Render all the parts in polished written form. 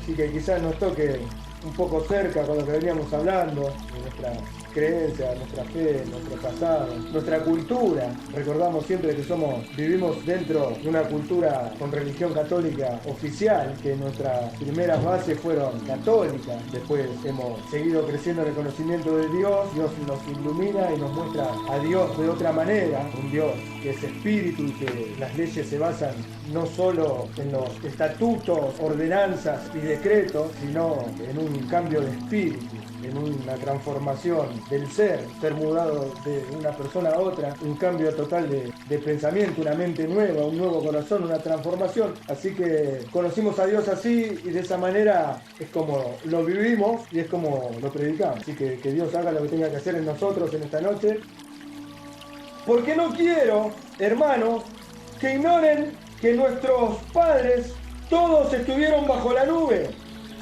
Así que quizás nos toque un poco cerca con lo que veníamos hablando, de nuestra creencia, nuestra fe, nuestro pasado, nuestra cultura. Recordamos siempre que vivimos dentro de una cultura con religión católica oficial, que nuestras primeras bases fueron católicas. Después hemos seguido creciendo en el conocimiento de Dios. Dios nos ilumina y nos muestra a Dios de otra manera, un Dios que es espíritu y que las leyes se basan no solo en los estatutos, ordenanzas y decretos, sino en un cambio de espíritu, en una transformación del ser mudado de una persona a otra, un cambio total de pensamiento, una mente nueva, un nuevo corazón, una transformación. Así que conocimos a Dios así y de esa manera es como lo vivimos y es como lo predicamos. Así que Dios haga lo que tenga que hacer en nosotros en esta noche. Porque no quiero, hermanos, que ignoren que nuestros padres todos estuvieron bajo la nube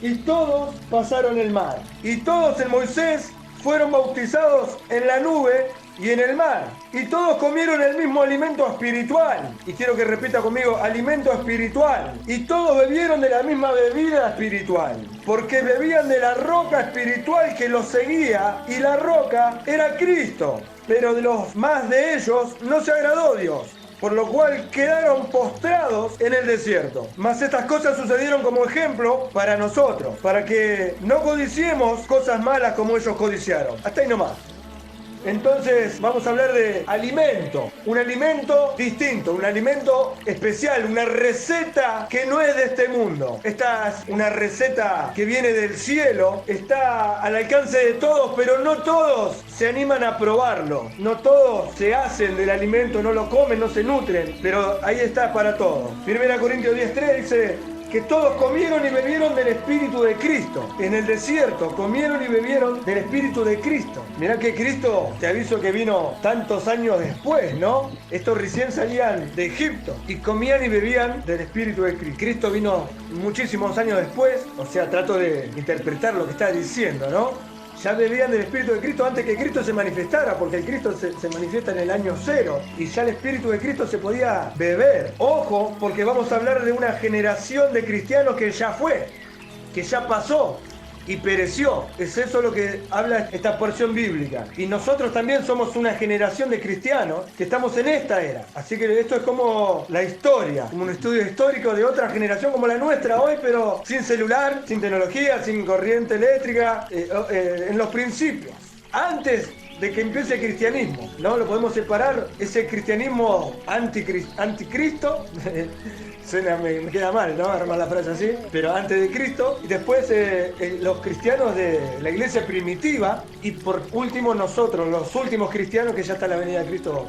y todos pasaron el mar. Y todos en Moisés fueron bautizados en la nube y en el mar. Y todos comieron el mismo alimento espiritual. Y quiero que repita conmigo, alimento espiritual. Y todos bebieron de la misma bebida espiritual. Porque bebían de la roca espiritual que los seguía. Y la roca era Cristo. Pero de los más de ellos no se agradó Dios, por lo cual quedaron postrados en el desierto. Mas estas cosas sucedieron como ejemplo para nosotros, para que no codiciemos cosas malas como ellos codiciaron. Hasta ahí nomás. Entonces vamos a hablar de alimento, un alimento distinto, un alimento especial, una receta que no es de este mundo. Esta es una receta que viene del cielo, está al alcance de todos, pero no todos se animan a probarlo. No todos se hacen del alimento, no lo comen, no se nutren, pero ahí está para todos. 1 Corintios 10:3 dice que todos comieron y bebieron del Espíritu de Cristo. En el desierto comieron y bebieron del Espíritu de Cristo. Mirá que Cristo, te aviso que vino tantos años después, ¿no? Estos recién salían de Egipto y comían y bebían del Espíritu de Cristo. Cristo vino muchísimos años después, o sea, trato de interpretar lo que está diciendo, ¿no? Ya bebían del Espíritu de Cristo antes que Cristo se manifestara, porque el Cristo se manifiesta en el año 0 y ya el Espíritu de Cristo se podía beber. Ojo, porque vamos a hablar de una generación de cristianos que ya fue, que ya pasó y pereció. Es eso lo que habla esta porción bíblica. Y nosotros también somos una generación de cristianos que estamos en esta era. Así que esto es como la historia, como un estudio histórico de otra generación como la nuestra hoy, pero sin celular, sin tecnología, sin corriente eléctrica, en los principios. Antes de que empiece el cristianismo, ¿no? Lo podemos separar, ese cristianismo anticristo, me queda mal, ¿no? Armar la frase así, pero antes de Cristo, y después los cristianos de la iglesia primitiva, y por último nosotros, los últimos cristianos que ya está la venida de Cristo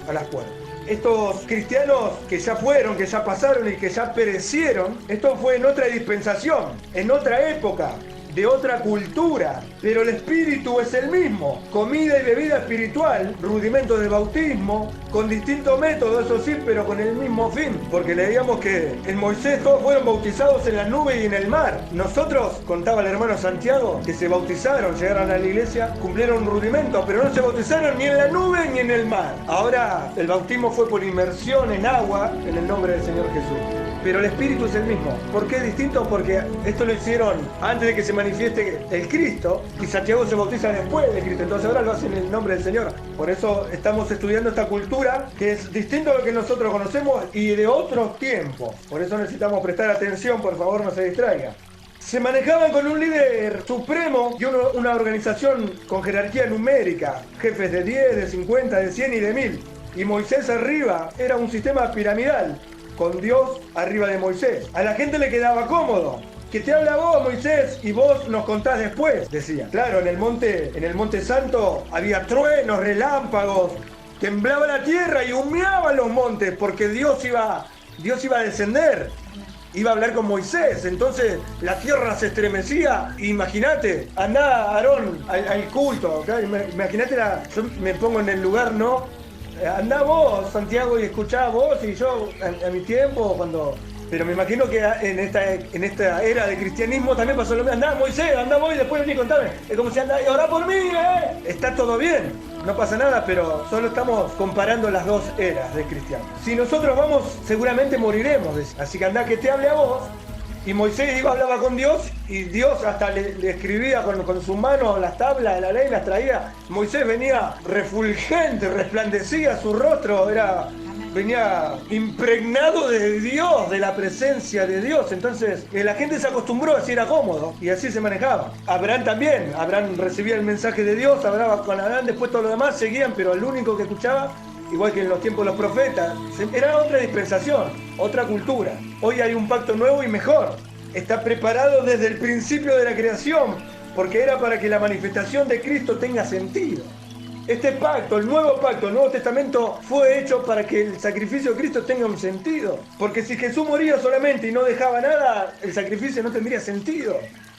a las puertas. Estos cristianos que ya fueron, que ya pasaron y que ya perecieron, esto fue en otra dispensación, en otra época, de otra cultura, pero el espíritu es el mismo. Comida y bebida espiritual, rudimentos de bautismo, con distintos métodos, eso sí, pero con el mismo fin. Porque leíamos que en Moisés todos fueron bautizados en la nube y en el mar. Nosotros, contaba el hermano Santiago, que se bautizaron, llegaron a la iglesia, cumplieron rudimentos, pero no se bautizaron ni en la nube ni en el mar. Ahora el bautismo fue por inmersión en agua, en el nombre del Señor Jesús. Pero el espíritu es el mismo. ¿Por qué es distinto? Porque esto lo hicieron antes de que se manifieste el Cristo y Santiago se bautiza después de Cristo. Entonces ahora lo hacen en el nombre del Señor. Por eso estamos estudiando esta cultura que es distinto a lo que nosotros conocemos y de otros tiempos. Por eso necesitamos prestar atención, por favor, no se distraiga. Se manejaban con un líder supremo y una organización con jerarquía numérica. Jefes de 10, de 50, de 100 y de 1000. Y Moisés arriba era un sistema piramidal, con Dios arriba de Moisés. A la gente le quedaba cómodo. Que te habla vos, Moisés, y vos nos contás después, decía. Claro, en el monte santo había truenos, relámpagos, temblaba la tierra y humeaban los montes, porque Dios iba a descender, iba a hablar con Moisés. Entonces la tierra se estremecía. Imagínate, andá Aarón al culto, ¿okay? Imagínate, yo me pongo en el lugar, ¿no? Andá vos, Santiago, y escuchá vos, y yo a mi tiempo, cuando... Pero me imagino que en esta era de cristianismo también pasó lo mismo. Andá, Moisés, andá vos y después vení, contame. Es como si andá y orá por mí, ¿eh? Está todo bien, no pasa nada, pero solo estamos comparando las dos eras de cristianos. Si nosotros vamos, seguramente moriremos. Así que andá que te hable a vos Y Moisés iba, hablaba con Dios y Dios hasta le escribía con su mano las tablas de la ley, las traía. Moisés venía refulgente, resplandecía su rostro, venía impregnado de Dios, de la presencia de Dios. Entonces la gente se acostumbró, así era cómodo y así se manejaba. Abraham también, Abraham recibía el mensaje de Dios, hablaba con Abraham, después todos los demás seguían, pero el único que escuchaba, igual que en los tiempos de los profetas, era otra dispensación, otra cultura. Hoy hay un pacto nuevo y mejor. Está preparado desde el principio de la creación, porque era para que la manifestación de Cristo tenga sentido. Este pacto, el Nuevo Testamento, fue hecho para que el sacrificio de Cristo tenga un sentido. Porque si Jesús moría solamente y no dejaba nada, el sacrificio no tendría sentido.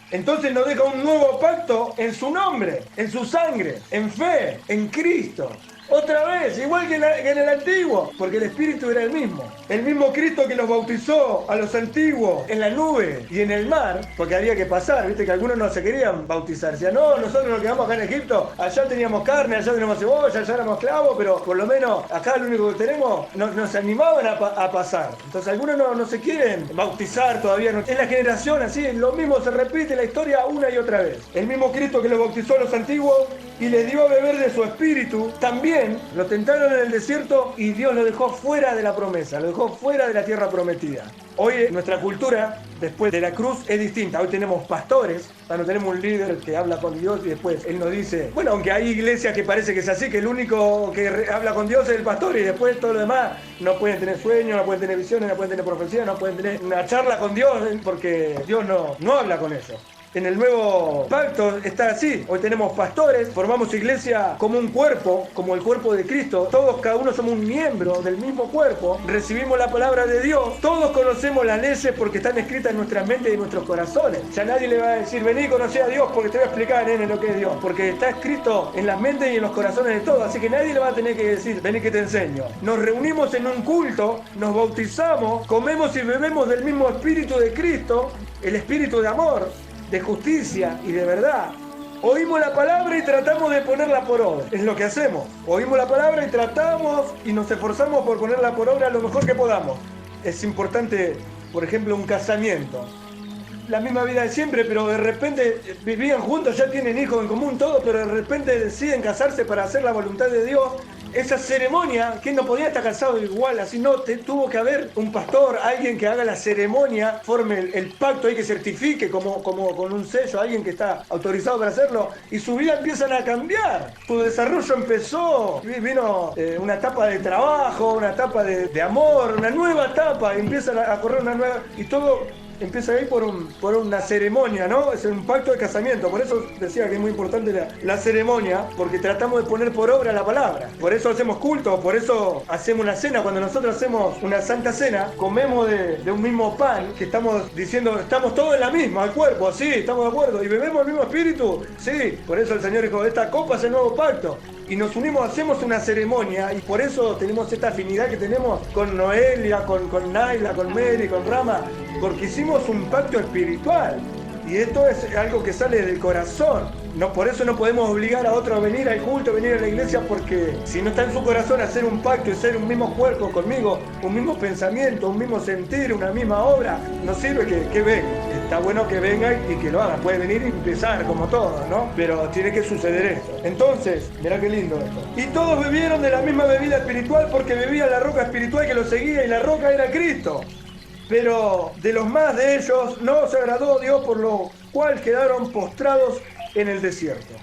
Entonces nos deja un nuevo pacto en su nombre, en su sangre, en fe, en Cristo. Otra vez, igual que en el antiguo, porque el Espíritu era el mismo. El mismo Cristo que los bautizó a los antiguos en la nube y en el mar, porque había que pasar, viste que algunos no se querían bautizar. Decían, no, nosotros nos quedamos acá en Egipto, allá teníamos carne, allá teníamos cebolla, allá éramos esclavos, pero por lo menos acá lo único que tenemos, nos animaban a pasar. Entonces algunos no se quieren bautizar todavía. No. En la generación así, lo mismo se repite la historia una y otra vez. El mismo Cristo que los bautizó a los antiguos y les dio a beber de su espíritu, también lo tentaron en el desierto y Dios lo dejó fuera de la promesa, lo dejó fuera de la tierra prometida. Hoy nuestra cultura, después de la cruz, es distinta. Hoy tenemos pastores, no tenemos un líder que habla con Dios y después él nos dice, bueno, aunque hay iglesias que parece que es así, que el único que habla con Dios es el pastor y después todo lo demás no pueden tener sueños, no pueden tener visiones, no pueden tener profecía, no pueden tener una charla con Dios porque Dios no habla con ellos. En el nuevo pacto está así. Hoy tenemos pastores, formamos iglesia como un cuerpo, como el cuerpo de Cristo. Todos, cada uno somos un miembro del mismo cuerpo. Recibimos la palabra de Dios. Todos conocemos las leyes porque están escritas en nuestras mentes y en nuestros corazones. Ya nadie le va a decir, vení, conocí a Dios porque te voy a explicar, nene, lo que es Dios. Porque está escrito en las mentes y en los corazones de todos. Así que nadie le va a tener que decir, vení que te enseño. Nos reunimos en un culto, nos bautizamos, comemos y bebemos del mismo espíritu de Cristo, el espíritu de amor, de justicia y de verdad. Oímos la palabra y tratamos de ponerla por obra. Es lo que hacemos. Oímos la palabra y tratamos y nos esforzamos por ponerla por obra lo mejor que podamos. Es importante, por ejemplo, un casamiento. La misma vida de siempre, pero de repente vivían juntos, ya tienen hijos en común, todo, pero de repente deciden casarse para hacer la voluntad de Dios. Esa ceremonia, que no podía estar casado igual, así no, tuvo que haber un pastor, alguien que haga la ceremonia, forme el pacto ahí, que certifique como con un sello, alguien que está autorizado para hacerlo, y su vida empiezan a cambiar. Su desarrollo empezó, vino una etapa de trabajo, una etapa de amor, una nueva etapa, empiezan a correr una nueva, y todo empieza ahí por una ceremonia, ¿no? Es un pacto de casamiento. Por eso decía que es muy importante la ceremonia, porque tratamos de poner por obra la palabra. Por eso hacemos culto, por eso hacemos una cena. Cuando nosotros hacemos una santa cena, comemos de un mismo pan, que estamos diciendo, estamos todos en la misma, el cuerpo, sí, estamos de acuerdo. Y bebemos el mismo espíritu, sí. Por eso el Señor dijo, esta copa es el nuevo pacto. Y nos unimos, hacemos una ceremonia, y por eso tenemos esta afinidad que tenemos con Noelia, con Naila, con Mary, con Rama, porque hicimos un pacto espiritual. Y esto es algo que sale del corazón. No, por eso no podemos obligar a otro a venir al culto, a venir a la iglesia, porque si no está en su corazón hacer un pacto y ser un mismo cuerpo conmigo, un mismo pensamiento, un mismo sentir, una misma obra, no sirve que venga. Está bueno que venga y que lo haga. Puede venir y empezar como todo, ¿no? Pero tiene que suceder esto. Entonces, mirá qué lindo esto. Y todos bebieron de la misma bebida espiritual porque bebían la roca espiritual que los seguía y la roca era Cristo. Pero de los más de ellos no se agradó Dios, por lo cual quedaron postrados en el desierto.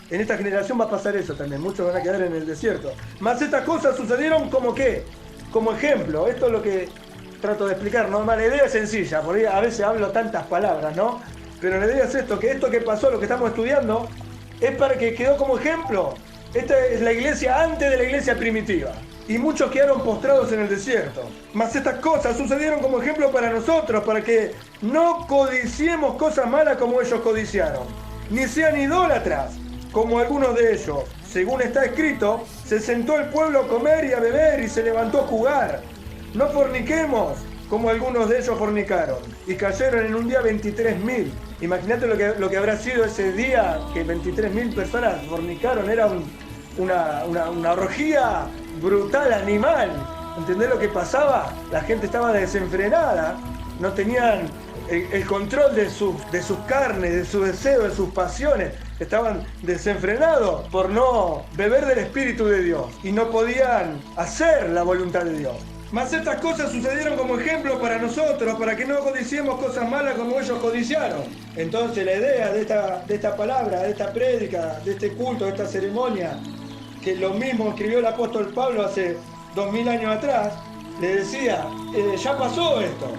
En esta generación va a pasar eso también, muchos van a quedar en el desierto. Mas estas cosas sucedieron como ¿qué? Como ejemplo. Esto es lo que trato de explicar, ¿no? La idea es sencilla, porque a veces hablo tantas palabras, ¿no? Pero la idea es esto que pasó, lo que estamos estudiando, es para que quedó como ejemplo. Esta es la iglesia antes de la iglesia primitiva. Y muchos quedaron postrados en el desierto. Mas estas cosas sucedieron como ejemplo para nosotros, para que no codiciemos cosas malas como ellos codiciaron, ni sean idólatras, como algunos de ellos. Según está escrito, se sentó el pueblo a comer y a beber y se levantó a jugar. No forniquemos, como algunos de ellos fornicaron, y cayeron en un día 23.000. Imagínate lo que habrá sido ese día, que 23.000 personas fornicaron. Era una orgía brutal, animal. ¿Entendés lo que pasaba? La gente estaba desenfrenada, no tenían el control de sus carnes, de sus deseos, de sus pasiones. Estaban desenfrenados por no beber del Espíritu de Dios y no podían hacer la voluntad de Dios. Mas estas cosas sucedieron como ejemplo para nosotros, para que no codiciemos cosas malas como ellos codiciaron. Entonces la idea de esta palabra, de esta prédica, de este culto, de esta ceremonia, que lo mismo escribió el apóstol Pablo hace 2000 años atrás, le decía, ya pasó esto.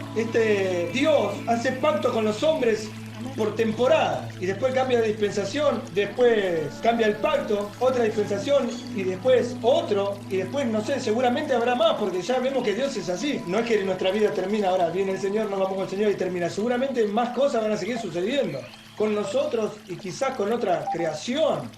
Dios hace pacto con los hombres por temporada y después cambia de dispensación, después cambia el pacto, otra dispensación y después otro y después no sé, seguramente habrá más porque ya vemos que Dios es así. No es que nuestra vida termina ahora, viene el Señor, nos vamos con el Señor y termina. Seguramente más cosas van a seguir sucediendo con nosotros y quizás con otra creación.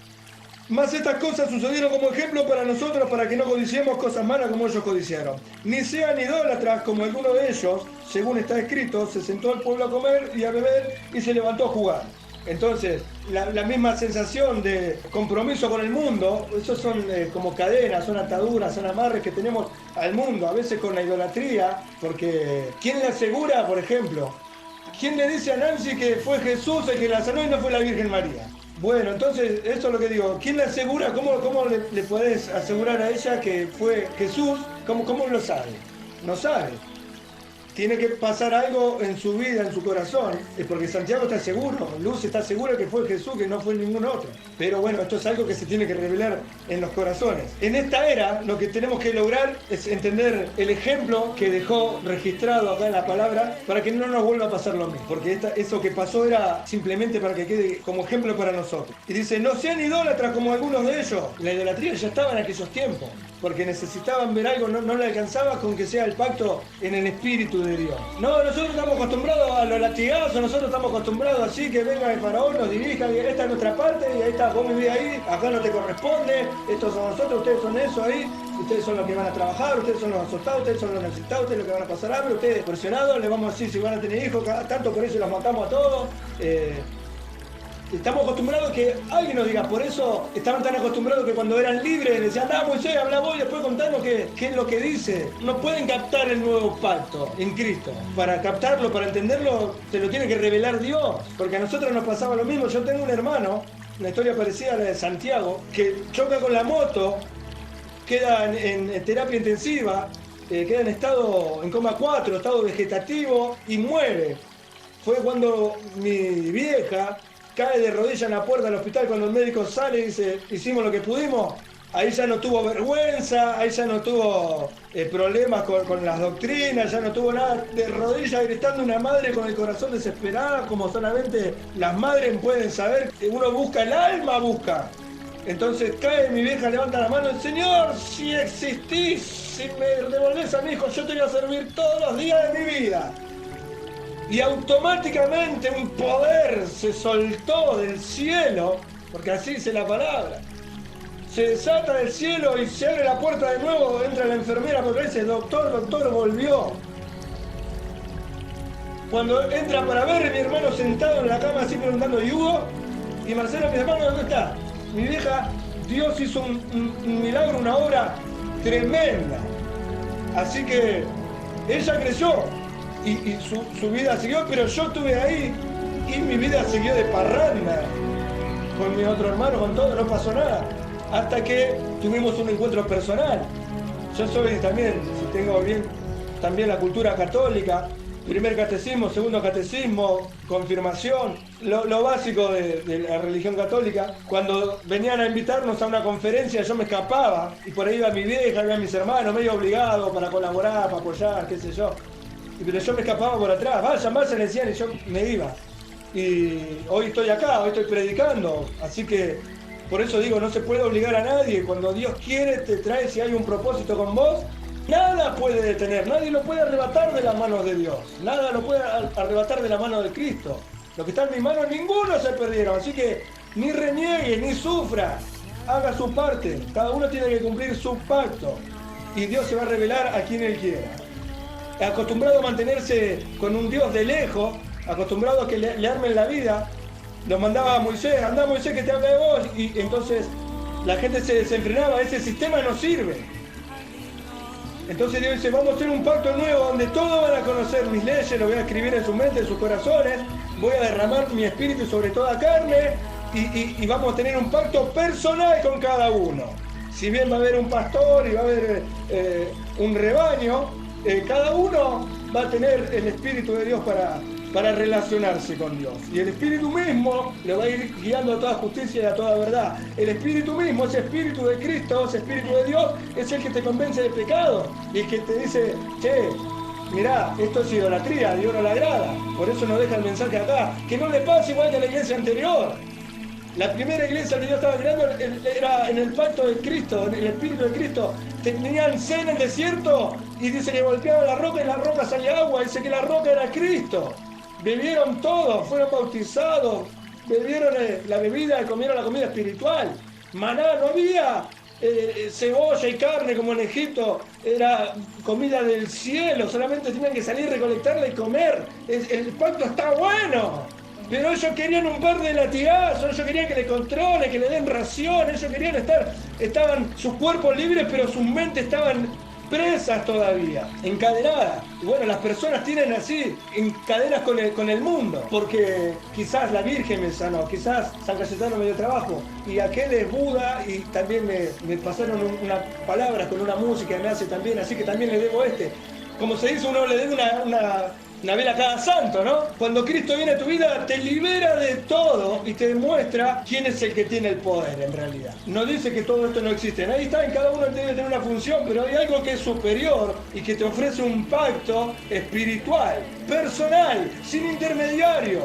Mas estas cosas sucedieron como ejemplo para nosotros, para que no codiciemos cosas malas como ellos codiciaron. Ni sean idólatras como alguno de ellos, según está escrito, se sentó el pueblo a comer y a beber y se levantó a jugar. Entonces, la misma sensación de compromiso con el mundo, esos son como cadenas, son ataduras, son amarres que tenemos al mundo, a veces con la idolatría, porque ¿quién le asegura, por ejemplo? ¿Quién le dice a Nancy que fue Jesús el que la sanó y no fue la Virgen María? Bueno, entonces, eso es lo que digo. ¿Quién le asegura? ¿Cómo le podés asegurar a ella que fue Jesús? ¿Cómo lo sabe? No sabe. Tiene que pasar algo en su vida, en su corazón, es porque Santiago está seguro, Luz está segura que fue Jesús, que no fue ningún otro. Pero bueno, esto es algo que se tiene que revelar en los corazones. En esta era, lo que tenemos que lograr es entender el ejemplo que dejó registrado acá en la palabra para que no nos vuelva a pasar lo mismo. Porque eso que pasó era simplemente para que quede como ejemplo para nosotros. Y dice, no sean idólatras como algunos de ellos. La idolatría ya estaba en aquellos tiempos, porque necesitaban ver algo, no le alcanzaba con que sea el pacto en el Espíritu de Dios. No, nosotros estamos acostumbrados a los latigazos, nosotros estamos acostumbrados así que venga el faraón, nos dirija, y esta es nuestra parte, y ahí está, vos vivís ahí, acá no te corresponde, estos son nosotros, ustedes son eso ahí, ustedes son los que van a trabajar, ustedes son los asustados, ustedes son los necesitados, ustedes los que van a pasar hambre, ustedes presionados, les vamos a decir si van a tener hijos, tanto por eso los matamos a todos. Estamos acostumbrados a que alguien nos diga, por eso estaban tan acostumbrados que cuando eran libres decían, Moisés, habla vos y después contanos qué es lo que dice. No pueden captar el nuevo pacto en Cristo. Para captarlo, para entenderlo, se lo tiene que revelar Dios. Porque a nosotros nos pasaba lo mismo. Yo tengo un hermano, una historia parecida a la de Santiago, que choca con la moto, queda en terapia intensiva, queda en coma 4, estado vegetativo y muere. Fue cuando mi vieja cae de rodillas en la puerta del hospital cuando el médico sale y dice, hicimos lo que pudimos. Ahí ya no tuvo vergüenza, ahí ya no tuvo problemas con las doctrinas, ya no tuvo nada, de rodillas gritando una madre con el corazón desesperada, como solamente las madres pueden saber. Uno busca, el alma busca. Entonces cae mi vieja, levanta la mano, Señor, si existís, si me devolvés a mi hijo, yo te voy a servir todos los días de mi vida. Y automáticamente un poder se soltó del cielo, porque así dice la palabra. Se desata del cielo y se abre la puerta de nuevo, entra la enfermera porque dice, doctor, volvió. Cuando entra para ver, mi hermano sentado en la cama así preguntando, ¿y Hugo? Y Marcelo, mi hermano, ¿dónde está? Mi vieja, Dios hizo un milagro, una obra tremenda. Así que ella creció. Y su vida siguió, pero yo estuve ahí y mi vida siguió de parranda con mi otro hermano, con todo, no pasó nada. Hasta que tuvimos un encuentro personal. Yo soy también, si tengo bien, también la cultura católica, primer catecismo, segundo catecismo, confirmación, lo básico de la religión católica. Cuando venían a invitarnos a una conferencia, yo me escapaba y por ahí iba mi vieja, iba mis hermanos, medio obligado para colaborar, para apoyar, qué sé yo. Pero yo me escapaba por atrás, vayan, decían, y yo me iba. Y hoy estoy acá, hoy estoy predicando, así que por eso digo, no se puede obligar a nadie. Cuando Dios quiere, te trae, si hay un propósito con vos, nada puede detener, nadie lo puede arrebatar de las manos de Dios, nada lo puede arrebatar de la mano de Cristo. Lo que está en mis manos, ninguno se perdieron, así que ni reniegue, ni sufra, haga su parte, cada uno tiene que cumplir su pacto y Dios se va a revelar a quien Él quiera. Acostumbrado a mantenerse con un Dios de lejos, acostumbrado a que le armen la vida, lo mandaba a Moisés, anda Moisés que te habla de vos, y entonces la gente se desenfrenaba, ese sistema no sirve. Entonces Dios dice, vamos a hacer un pacto nuevo donde todos van a conocer mis leyes, lo voy a escribir en su mente, en sus corazones, voy a derramar mi espíritu sobre toda carne y vamos a tener un pacto personal con cada uno. Si bien va a haber un pastor y va a haber un rebaño, cada uno va a tener el Espíritu de Dios para relacionarse con Dios. Y el Espíritu mismo le va a ir guiando a toda justicia y a toda verdad. El Espíritu mismo, ese Espíritu de Cristo, ese Espíritu de Dios, es el que te convence de pecado y que te dice, che, mirá, esto es idolatría, a Dios no le agrada. Por eso nos deja el mensaje acá. Que no le pase igual que a la iglesia anterior. La primera iglesia que Dios estaba creando era en el pacto de Cristo, en el Espíritu de Cristo. Tenían sed en el desierto y dice que golpeaban la roca y la roca salía agua. Dice que la roca era Cristo. Bebieron todo, fueron bautizados, bebieron la bebida y comieron la comida espiritual. Maná, no había cebolla y carne como en Egipto, era comida del cielo, solamente tenían que salir, recolectarla y comer. El pacto está bueno. Pero ellos querían un par de latigazos, ellos querían que le controlen, que le den ración, ellos querían estaban sus cuerpos libres, pero sus mentes estaban presas todavía, encadenadas. Y bueno, las personas tienen así, encadenas con el mundo, porque quizás la Virgen me sanó, quizás San Cayetano me dio trabajo, y aquel es Buda, y también me pasaron unas palabras con una música que me hace también, así que también le debo Como se dice, uno le debe una vela a cada santo, ¿no? Cuando Cristo viene a tu vida, te libera de todo y te demuestra quién es el que tiene el poder en realidad. No dice que todo esto no existe. Ahí está, en cada uno debe tener una función, pero hay algo que es superior y que te ofrece un pacto espiritual, personal, sin intermediarios.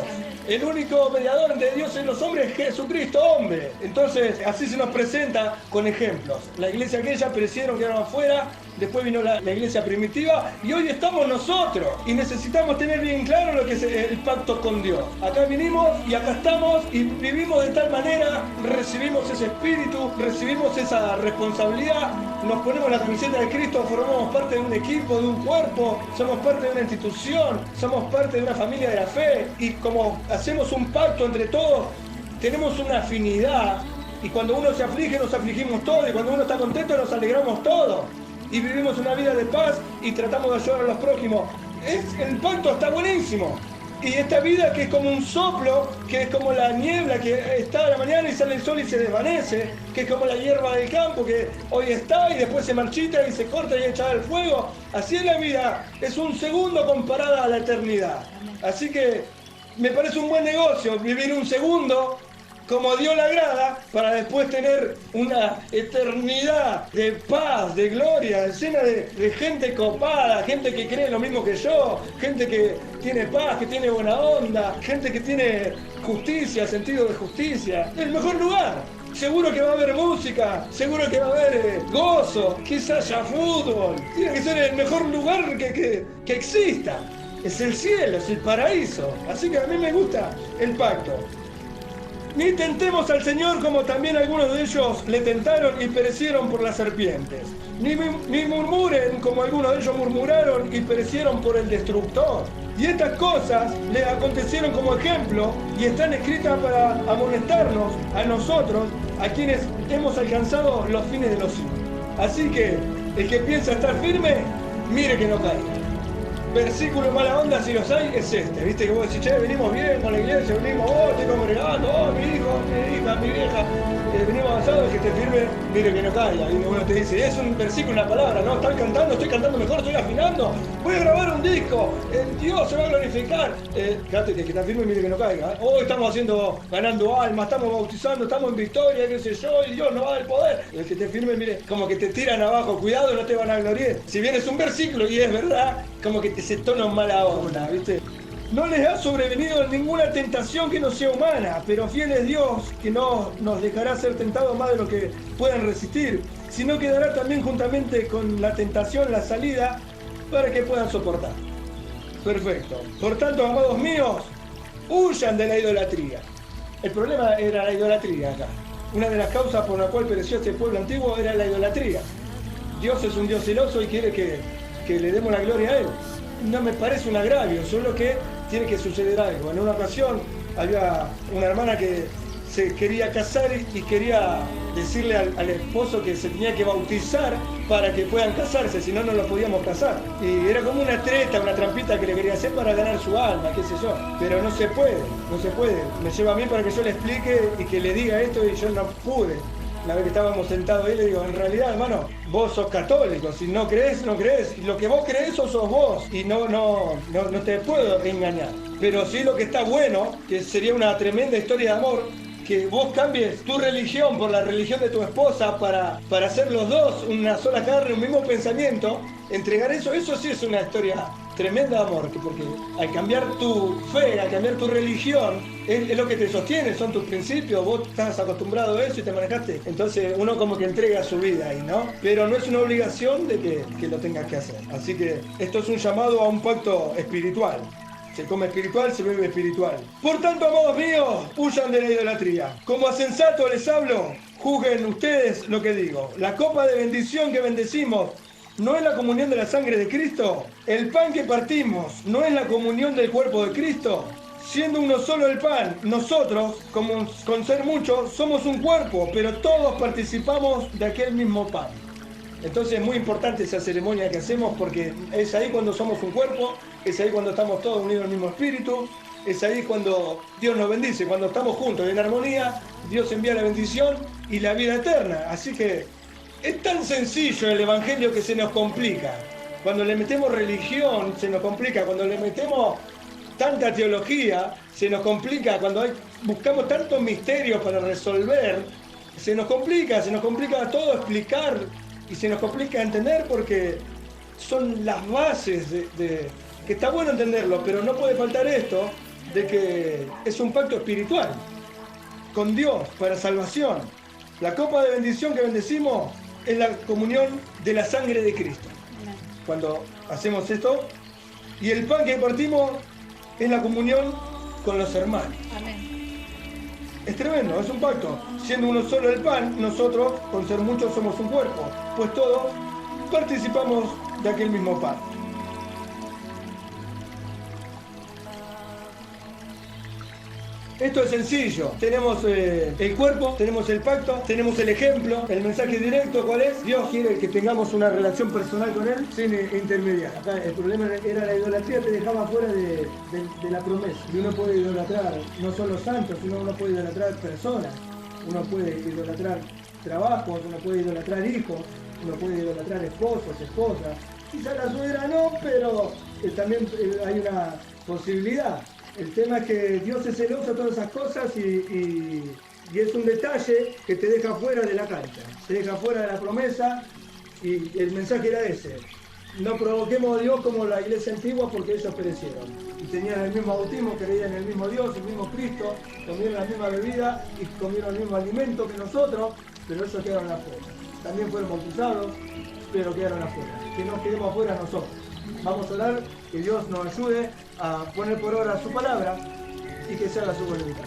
El único mediador entre Dios y los hombres es Jesucristo, hombre. Entonces, así se nos presenta con ejemplos. La iglesia aquella perecieron, quedaron afuera, después vino la iglesia primitiva y hoy estamos nosotros. Y necesitamos tener bien claro lo que es el pacto con Dios. Acá vinimos y acá estamos y vivimos de tal manera, recibimos ese espíritu, recibimos esa responsabilidad, nos ponemos la camiseta de Cristo, formamos parte de un equipo, de un cuerpo, somos parte de una institución, somos parte de una familia de la fe y como hacemos un pacto entre todos, tenemos una afinidad y cuando uno se aflige nos afligimos todos y cuando uno está contento nos alegramos todos y vivimos una vida de paz y tratamos de ayudar a los prójimos. El pacto está buenísimo y esta vida que es como un soplo, que es como la niebla que está a la mañana y sale el sol y se desvanece, que es como la hierba del campo que hoy está y después se marchita y se corta y echa al fuego. Así es la vida, es un segundo comparada a la eternidad. Así que me parece un buen negocio vivir un segundo como a Dios le agrada, para después tener una eternidad de paz, de gloria, llena de gente copada, gente que cree lo mismo que yo, gente que tiene paz, que tiene buena onda, gente que tiene justicia, sentido de justicia. El mejor lugar. Seguro que va a haber música, seguro que va a haber gozo, quizás haya fútbol. Tiene que ser el mejor lugar que exista. Es el cielo, es el paraíso. Así que a mí me gusta el pacto. Ni tentemos al Señor como también algunos de ellos le tentaron y perecieron por las serpientes. Ni murmuren como algunos de ellos murmuraron y perecieron por el destructor. Y estas cosas le acontecieron como ejemplo y están escritas para amonestarnos a nosotros, a quienes hemos alcanzado los fines de los siglos. Así que el que piensa estar firme, mire que no caiga. Versículo mala onda, si los hay, es este. Viste que vos decís, che, venimos bien con la iglesia, venimos, estoy congregando, mi hijo, mi hija, mi vieja, venimos avanzados, que esté firme, mire que no caiga. Y uno te dice, es un versículo, una palabra, ¿no? Están cantando, estoy cantando mejor, estoy afinando, voy a grabar un disco, Dios se va a glorificar. Fíjate que está firme, mire que no caiga. Hoy estamos ganando almas, estamos bautizando, estamos en victoria, qué sé yo, y Dios nos va a dar el poder. El que esté firme, mire, como que te tiran abajo, cuidado, no te van a gloriar. Si bien es un versículo y es verdad, como que se tona mala onda, ¿viste? No les ha sobrevenido ninguna tentación que no sea humana, pero fiel es Dios que no nos dejará ser tentados más de lo que puedan resistir, sino que dará también juntamente con la tentación la salida para que puedan soportar. Perfecto. Por tanto, amados míos, huyan de la idolatría. El problema era la idolatría acá. Una de las causas por la cual pereció este pueblo antiguo era la idolatría. Dios es un Dios celoso y quiere que le demos la gloria a Él. No me parece un agravio, solo que tiene que suceder algo. En una ocasión había una hermana que se quería casar y quería decirle al esposo que se tenía que bautizar para que puedan casarse, si no, no los podíamos casar. Y era como una treta, una trampita que le quería hacer para ganar su alma, qué sé yo. Pero no se puede, no se puede. Me lleva a mí para que yo le explique y que le diga esto y yo no pude. Una vez que estábamos sentados ahí, le digo, en realidad, hermano, vos sos católico, si no crees, no crees. Y lo que vos crees, sos vos. Y no te puedo engañar. Pero sí lo que está bueno, que sería una tremenda historia de amor, que vos cambies tu religión por la religión de tu esposa para hacer los dos una sola carne, un mismo pensamiento, entregar eso sí es una historia tremenda de amor, porque al cambiar tu fe, al cambiar tu religión, es lo que te sostiene, son tus principios, vos estás acostumbrado a eso y te manejaste, entonces uno como que entrega su vida ahí, ¿no? Pero no es una obligación de que lo tengas que hacer, así que esto es un llamado a un pacto espiritual. Se come espiritual, se bebe espiritual. Por tanto, amados míos, huyan de la idolatría. Como a sensato les hablo, juzguen ustedes lo que digo. La copa de bendición que bendecimos no es la comunión de la sangre de Cristo. El pan que partimos no es la comunión del cuerpo de Cristo. Siendo uno solo el pan, nosotros, con ser muchos, somos un cuerpo, pero todos participamos de aquel mismo pan. Entonces es muy importante esa ceremonia que hacemos porque es ahí cuando somos un cuerpo, es ahí cuando estamos todos unidos en el mismo espíritu, es ahí cuando Dios nos bendice, cuando estamos juntos en armonía, Dios envía la bendición y la vida eterna. Así que es tan sencillo el evangelio que se nos complica. Cuando le metemos religión se nos complica, cuando le metemos tanta teología se nos complica, cuando buscamos tantos misterios para resolver, se nos complica todo explicar. Y se nos complica entender porque son las bases que está bueno entenderlo, pero no puede faltar esto, de que es un pacto espiritual con Dios para salvación. La copa de bendición que bendecimos es la comunión de la sangre de Cristo. Cuando hacemos esto, y el pan que partimos es la comunión con los hermanos. Amén. Es tremendo, es un pacto. Siendo uno solo el pan, nosotros, con ser muchos, somos un cuerpo, pues todos participamos de aquel mismo pan. Esto es sencillo. Tenemos el cuerpo, tenemos el pacto, tenemos el ejemplo, el mensaje directo. ¿Cuál es? Dios quiere que tengamos una relación personal con Él sin intermediar. Acá el problema era la idolatría, te dejaba fuera de la promesa. Y uno puede idolatrar no solo santos, sino uno puede idolatrar personas. Uno puede idolatrar trabajos, uno puede idolatrar hijos, uno puede idolatrar esposos, esposas. Quizá la suegra no, pero también hay una posibilidad. El tema es que Dios es celoso de todas esas cosas y es un detalle que te deja fuera de la cancha, te deja fuera de la promesa y el mensaje era ese. No provoquemos a Dios como la iglesia antigua porque ellos perecieron. Y tenían el mismo bautismo, creían en el mismo Dios, el mismo Cristo, comieron la misma bebida y comieron el mismo alimento que nosotros, pero ellos quedaron afuera. También fueron bautizados, pero quedaron afuera. Que no quedemos afuera nosotros. Vamos a orar, que Dios nos ayude a poner por obra su palabra y que se haga su voluntad.